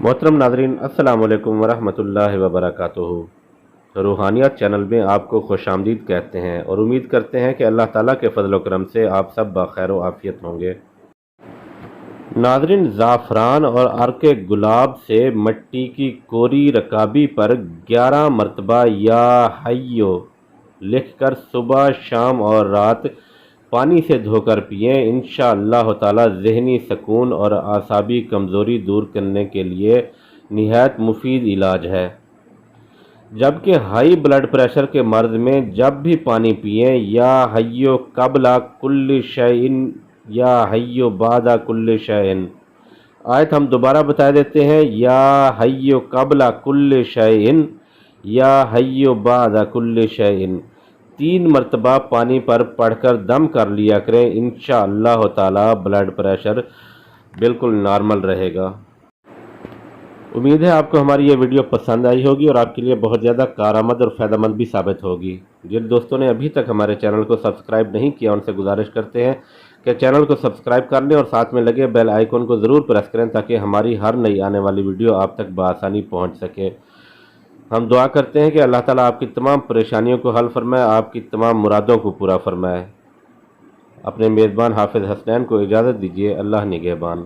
محترم ناظرین، السلام علیکم ورحمۃ اللہ وبرکاتہ۔ روحانیات چینل میں آپ کو خوش آمدید کہتے ہیں اور امید کرتے ہیں کہ اللہ تعالیٰ کے فضل و کرم سے آپ سب بخیر و عافیت ہوں گے۔ ناظرین، زعفران اور عرق گلاب سے مٹی کی کوری رکابی پر 11 مرتبہ یا حیو لکھ کر صبح، شام اور رات پانی سے دھو کر پئیں۔ انشاءاللہ تعالی ذہنی سکون اور اعصابی کمزوری دور کرنے کے لیے نہایت مفید علاج ہے۔ جبکہ ہائی بلڈ پریشر کے مرض میں جب بھی پانی پئیں، یا حیو قبل کل شیء یا حیو بعد کل شیء، آیت ہم دوبارہ بتا دیتے ہیں، یا حیو قبل کل شیء یا حیو بعد کل شیء، 3 مرتبہ پانی پر پڑھ کر دم کر لیا کریں۔ انشاءاللہ تعالی بلڈ پریشر بالکل نارمل رہے گا۔ امید ہے آپ کو ہماری یہ ویڈیو پسند آئی ہوگی اور آپ کے لیے بہت زیادہ کارآمد اور فائدہ مند بھی ثابت ہوگی۔ جن دوستوں نے ابھی تک ہمارے چینل کو سبسکرائب نہیں کیا، ان سے گزارش کرتے ہیں کہ چینل کو سبسکرائب کر لیں اور ساتھ میں لگے بیل آئیکن کو ضرور پریس کریں تاکہ ہماری ہر نئی آنے والی ویڈیو آپ تک بآسانی پہنچ سکے۔ ہم دعا کرتے ہیں کہ اللہ تعالیٰ آپ کی تمام پریشانیوں کو حل فرمائے، آپ کی تمام مرادوں کو پورا فرمائے۔ اپنے میزبان حافظ حسنین کو اجازت دیجیے۔ اللہ نگہبان۔